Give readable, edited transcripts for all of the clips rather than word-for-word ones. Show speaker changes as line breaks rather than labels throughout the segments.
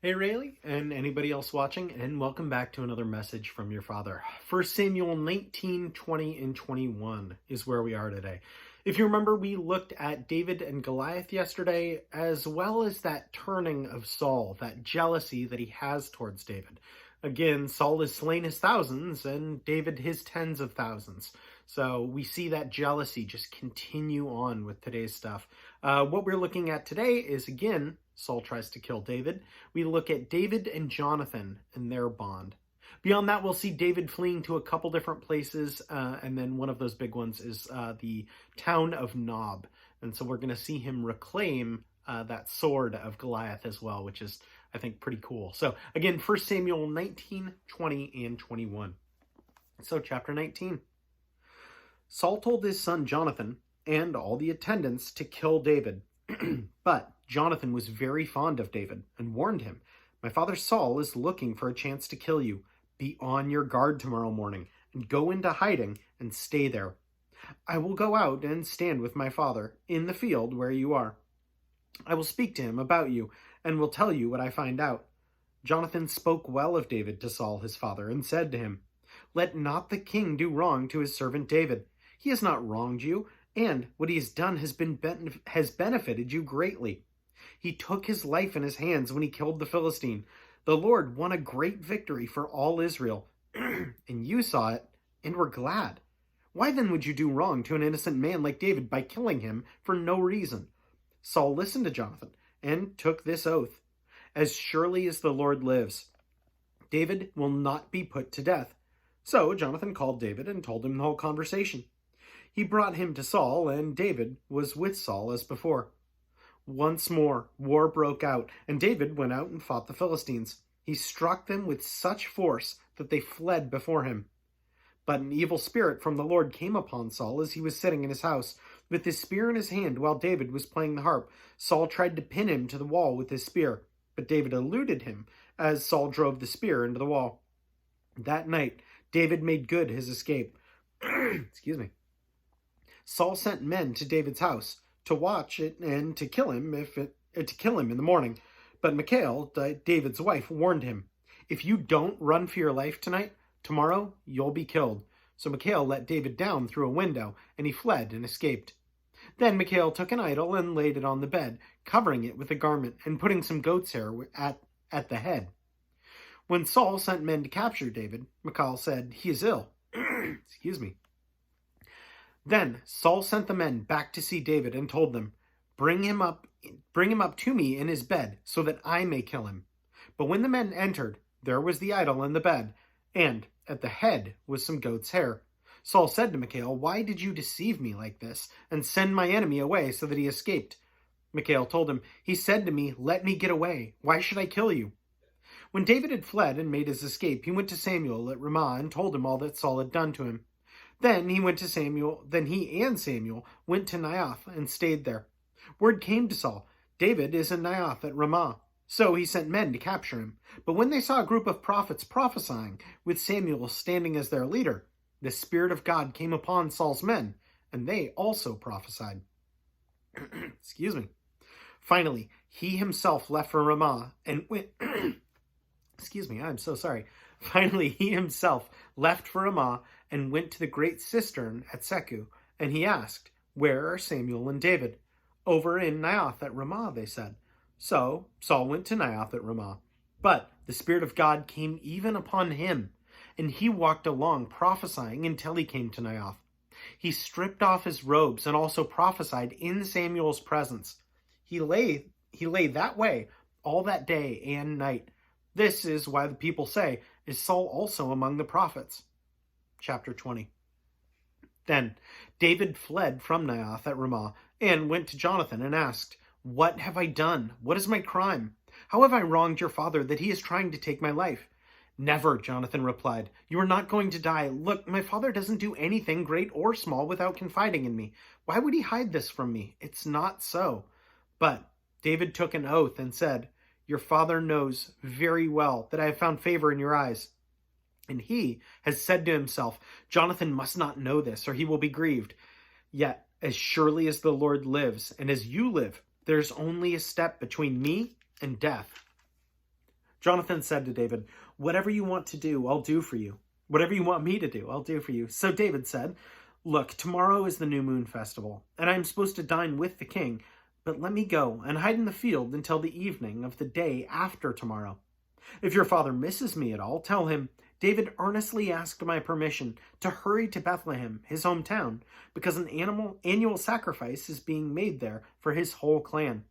Hey Rayleigh, and anybody else watching, and welcome back to another message from your father. 1 Samuel 19, 20, and 21 is where we are today. If you remember, we looked at David and Goliath yesterday, as well as that turning of Saul, that jealousy that he has towards David. Again, Saul has slain his thousands, and David his tens of thousands. So we see that jealousy just continue on with today's stuff. What we're looking at today is, again, Saul tries to kill David. We look at David and Jonathan and their bond. Beyond that, we'll see David fleeing to a couple different places, and then one of those big ones is the town of Nob. And so we're going to see him reclaim that sword of Goliath as well, which is, I think, pretty cool. So again, 1 Samuel 19, 20, and 21. So chapter 19. Saul told his son Jonathan and all the attendants to kill David. But Jonathan was very fond of David and warned him, "My father Saul is looking for a chance to kill you. Be on your guard tomorrow morning and go into hiding and stay there. I will go out and stand with my father in the field where you are. I will speak to him about you and will tell you what I find out." Jonathan spoke well of David to Saul his father and said to him, "Let not the king do wrong to his servant David. He has not wronged you, and what he has done has benefited you greatly. He took his life in his hands when he killed the Philistine. The Lord won a great victory for all Israel, and you saw it and were glad. Why then would you do wrong to an innocent man like David by killing him for no reason?" Saul listened to Jonathan and took this oath: "As surely as the Lord lives, David will not be put to death." So Jonathan called David and told him the whole conversation. He brought him to Saul, and David was with Saul as before. Once more, war broke out, and David went out and fought the Philistines. He struck them with such force that they fled before him. But an evil spirit from the Lord came upon Saul as he was sitting in his house, with his spear in his hand while David was playing the harp. Saul tried to pin him to the wall with his spear, but David eluded him as Saul drove the spear into the wall. That night, David made good his escape. Excuse me. Saul sent men to David's house to watch it and to kill him in the morning. But Michal, David's wife, warned him, "If you don't run for your life tonight, tomorrow you'll be killed." So Michal let David down through a window, and he fled and escaped. Then Michal took an idol and laid it on the bed, covering it with a garment and putting some goat's hair at the head. When Saul sent men to capture David, Michal said, "He is ill." Excuse me. Then Saul sent the men back to see David and told them, Bring him up to me in his bed, so that I may kill him." But when the men entered, there was the idol in the bed, and at the head was some goat's hair. Saul said to Michal, "Why did you deceive me like this, and send my enemy away so that he escaped?" Michal told him, "He said to me, 'Let me get away. Why should I kill you?'" When David had fled and made his escape, he went to Samuel at Ramah and told him all that Saul had done to him. Then he and Samuel went to Naioth and stayed there. Word came to Saul, "David is in Naioth at Ramah." So he sent men to capture him. But when they saw a group of prophets prophesying, with Samuel standing as their leader, the Spirit of God came upon Saul's men, and they also prophesied. Excuse me. Finally, he himself left for Ramah and went... Excuse me, I'm so sorry. Finally, he himself left for Ramah and went to the great cistern at Seku, and he asked, "Where are Samuel and David?" "Over in Naioth at Ramah," they said. So Saul went to Naioth at Ramah. But the Spirit of God came even upon him, and he walked along prophesying until he came to Naioth. He stripped off his robes and also prophesied in Samuel's presence. He lay that way all that day and night. This is why the people say, "Is Saul also among the prophets?" Chapter 20. Then David fled from Naioth at Ramah and went to Jonathan and asked, "What have I done? What is my crime? How have I wronged your father that he is trying to take my life?" "Never," Jonathan replied. "You are not going to die. Look, my father doesn't do anything great or small without confiding in me. Why would he hide this from me? It's not so." But David took an oath and said, "Your father knows very well that I have found favor in your eyes. And he has said to himself, 'Jonathan must not know this, or he will be grieved.' Yet, as surely as the Lord lives, and as you live, there's only a step between me and death." Jonathan said to David, "Whatever you want to do, I'll do for you. Whatever you want me to do, I'll do for you." So David said, "Look, tomorrow is the new moon festival, and I am supposed to dine with the king, but let me go and hide in the field until the evening of the day after tomorrow. If your father misses me at all, tell him, 'David earnestly asked my permission to hurry to Bethlehem, his hometown, because an annual sacrifice is being made there for his whole clan.'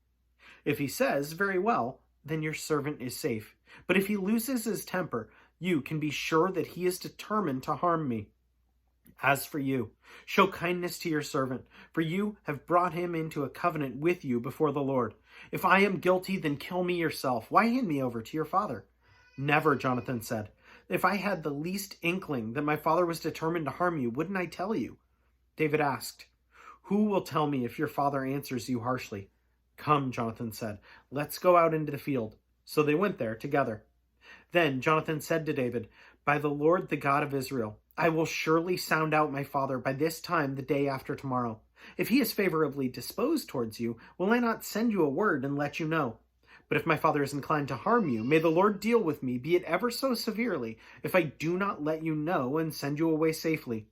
If he says, 'Very well,' then your servant is safe. But if he loses his temper, you can be sure that he is determined to harm me. As for you, show kindness to your servant, for you have brought him into a covenant with you before the Lord. If I am guilty, then kill me yourself. Why hand me over to your father?" "Never," Jonathan said. "If I had the least inkling that my father was determined to harm you, wouldn't I tell you?" David asked, "Who will tell me if your father answers you harshly?" "Come," Jonathan said, "let's go out into the field." So they went there together. Then Jonathan said to David, "By the Lord, the God of Israel, I will surely sound out my father by this time the day after tomorrow. If he is favorably disposed towards you, will I not send you a word and let you know? But if my father is inclined to harm you, may the Lord deal with me, be it ever so severely, if I do not let you know and send you away safely.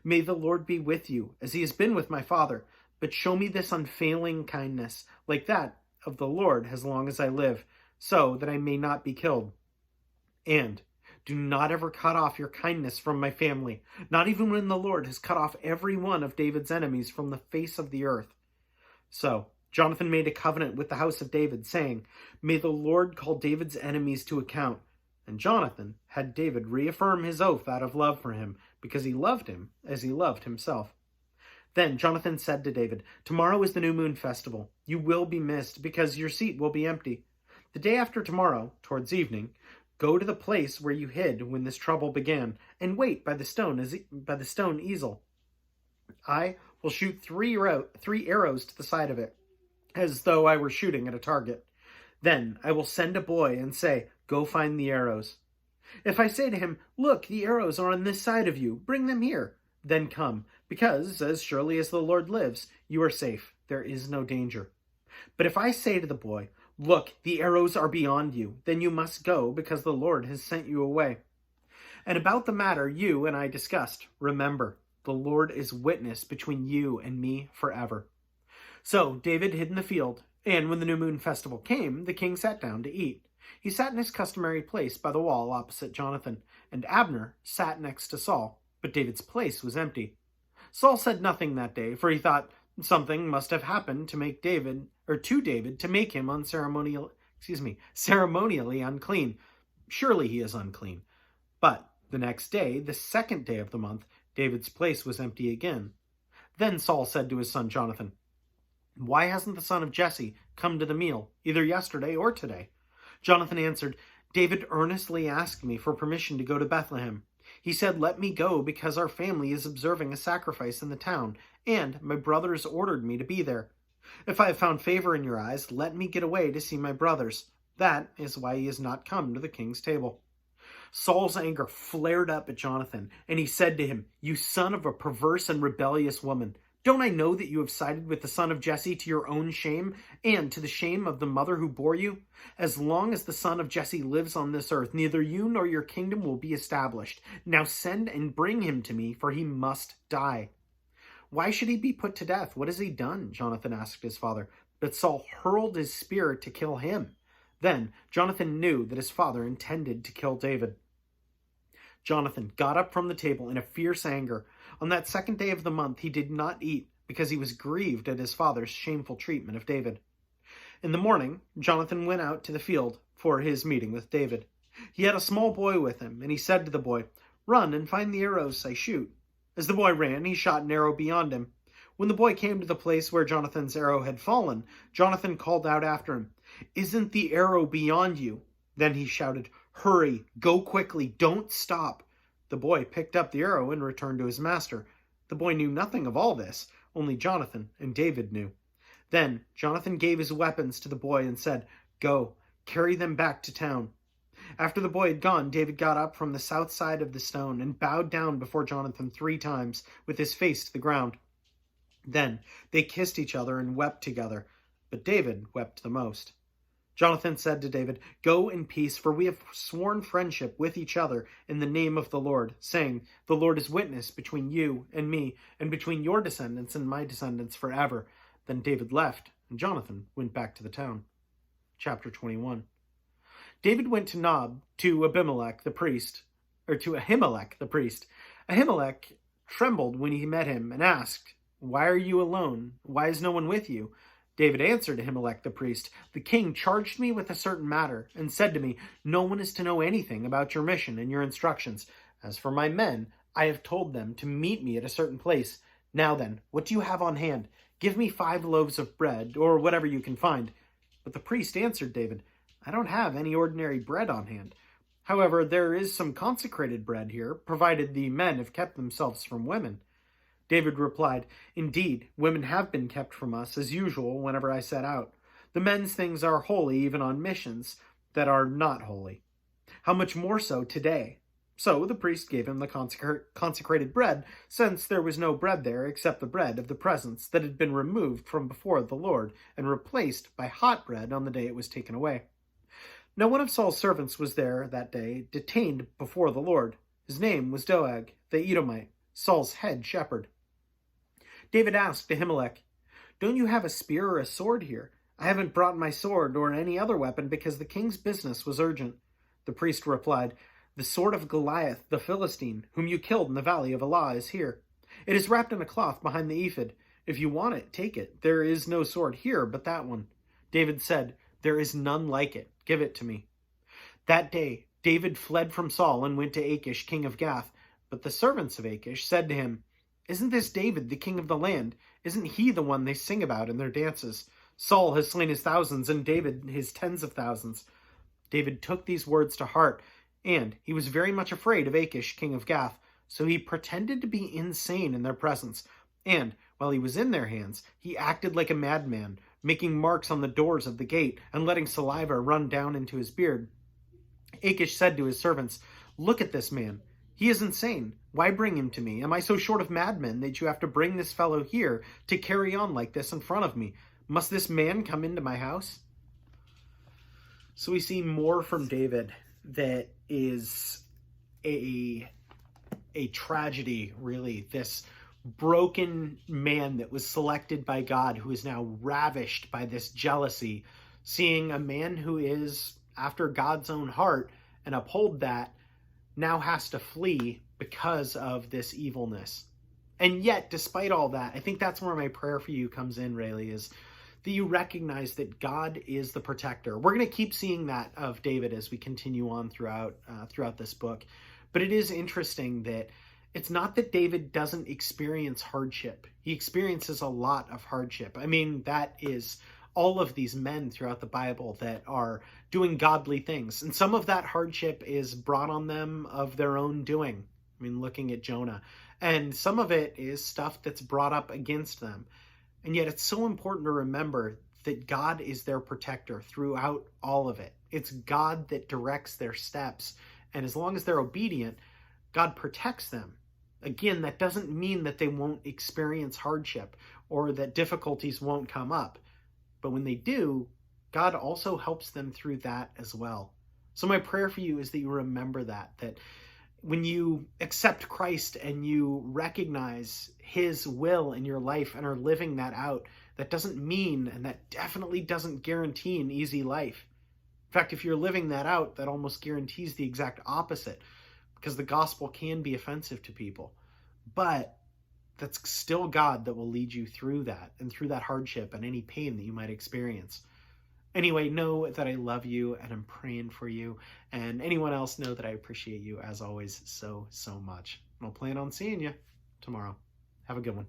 May the Lord be with you, as he has been with my father, but show me this unfailing kindness, like that of the Lord, as long as I live, so that I may not be killed. And do not ever cut off your kindness from my family, not even when the Lord has cut off every one of David's enemies from the face of the earth." So Jonathan made a covenant with the house of David, saying, "May the Lord call David's enemies to account." And Jonathan had David reaffirm his oath out of love for him, because he loved him as he loved himself. Then Jonathan said to David, "Tomorrow is the new moon festival. You will be missed, because your seat will be empty. The day after tomorrow, towards evening, go to the place where you hid when this trouble began, and wait by the stone easel. I will shoot three arrows to the side of it, as though I were shooting at a target. Then I will send a boy and say, 'Go find the arrows.' If I say to him, 'Look, the arrows are on this side of you, bring them here,' then come, because as surely as the Lord lives, you are safe. There is no danger. But if I say to the boy, 'Look, the arrows are beyond you,' then you must go, because the Lord has sent you away. And about the matter you and I discussed, remember, the Lord is witness between you and me forever." So David hid in the field, and when the new moon festival came, the king sat down to eat. He sat in his customary place by the wall opposite Jonathan, and Abner sat next to Saul, but David's place was empty. Saul said nothing that day, for he thought something must have happened to David to make him ceremonially unclean. Surely he is unclean. But the next day, the second day of the month, David's place was empty again. Then Saul said to his son Jonathan, "Why hasn't the son of Jesse come to the meal, either yesterday or today?" Jonathan answered, "David earnestly asked me for permission to go to Bethlehem. He said, 'Let me go because our family is observing a sacrifice in the town, and my brothers ordered me to be there. If I have found favor in your eyes, let me get away to see my brothers.' That is why he has not come to the king's table." Saul's anger flared up at Jonathan, and he said to him, "You son of a perverse and rebellious woman, don't I know that you have sided with the son of Jesse to your own shame and to the shame of the mother who bore you? As long as the son of Jesse lives on this earth, neither you nor your kingdom will be established. Now send and bring him to me, for he must die." "Why should he be put to death? What has he done?" Jonathan asked his father. But Saul hurled his spear to kill him. Then Jonathan knew that his father intended to kill David. Jonathan got up from the table in a fierce anger. On that second day of the month he did not eat, because he was grieved at his father's shameful treatment of David. In the morning, Jonathan went out to the field for his meeting with David. He had a small boy with him, and he said to the boy, "Run and find the arrows I shoot." As the boy ran, he shot an arrow beyond him. When the boy came to the place where Jonathan's arrow had fallen, Jonathan called out after him, "Isn't the arrow beyond you?" Then he shouted, "Hurry, go quickly, don't stop." The boy picked up the arrow and returned to his master. The boy knew nothing of all this, only Jonathan and David knew. Then Jonathan gave his weapons to the boy and said, "Go, carry them back to town." After the boy had gone, David got up from the south side of the stone and bowed down before Jonathan 3 times, with his face to the ground. Then they kissed each other and wept together, but David wept the most. Jonathan said to David, "Go in peace, for we have sworn friendship with each other in the name of the Lord, saying, 'The Lord is witness between you and me, and between your descendants and my descendants forever.'" Then David left, and Jonathan went back to the town. Chapter 21. David went to Nob, to Ahimelech the priest. Ahimelech trembled when he met him and asked, "Why are you alone? Why is no one with you?" David answered Ahimelech the priest, "The king charged me with a certain matter and said to me, 'No one is to know anything about your mission and your instructions. As for my men, I have told them to meet me at a certain place. Now then, what do you have on hand? Give me 5 loaves of bread, or whatever you can find." But the priest answered David, "I don't have any ordinary bread on hand. However, there is some consecrated bread here, provided the men have kept themselves from women." David replied, "Indeed, women have been kept from us, as usual, whenever I set out. The men's things are holy even on missions that are not holy. How much more so today?" So the priest gave him the consecrated bread, since there was no bread there except the bread of the presence that had been removed from before the Lord and replaced by hot bread on the day it was taken away. Now one of Saul's servants was there that day, detained before the Lord. His name was Doeg, the Edomite, Saul's head shepherd. David asked Ahimelech, "Don't you have a spear or a sword here? I haven't brought my sword or any other weapon because the king's business was urgent." The priest replied, "The sword of Goliath, the Philistine, whom you killed in the valley of Elah, is here. It is wrapped in a cloth behind the ephod. If you want it, take it. There is no sword here but that one." David said, "There is none like it. Give it to me." That day, David fled from Saul and went to Achish, king of Gath. But the servants of Achish said to him, "Isn't this David, the king of the land? Isn't he the one they sing about in their dances? Saul has slain his thousands, and David his tens of thousands." David took these words to heart, and he was very much afraid of Achish, king of Gath, so he pretended to be insane in their presence. And while he was in their hands, he acted like a madman, making marks on the doors of the gate and letting saliva run down into his beard. Achish said to his servants, "Look at this man. He is insane. Why bring him to me? Am I so short of madmen that you have to bring this fellow here to carry on like this in front of me? Must this man come into my house?" So we see more from David that is a tragedy, really. This broken man that was selected by God, who is now ravished by this jealousy, seeing a man who is after God's own heart and uphold that, now has to flee because of this evilness. And yet, despite all that, I think that's where my prayer for you comes in, really, is that you recognize that God is the protector. We're going to keep seeing that of David as we continue on throughout this book. But it is interesting that it's not that David doesn't experience hardship. He experiences a lot of hardship. I mean, that is all of these men throughout the Bible that are doing godly things. And some of that hardship is brought on them of their own doing. I mean, looking at Jonah. And some of it is stuff that's brought up against them. And yet it's so important to remember that God is their protector throughout all of it. It's God that directs their steps. And as long as they're obedient, God protects them. Again, that doesn't mean that they won't experience hardship or that difficulties won't come up. But when they do, God also helps them through that as well. So my prayer for you is that you remember that when you accept Christ and you recognize his will in your life and are living that out, that doesn't mean, and that definitely doesn't guarantee an easy life. In fact, if you're living that out, that almost guarantees the exact opposite, because the gospel can be offensive to people. But that's still God that will lead you through that and through that hardship and any pain that you might experience. Anyway, know that I love you and I'm praying for you. And anyone else, know that I appreciate you as always so, so much. And I'll plan on seeing you tomorrow. Have a good one.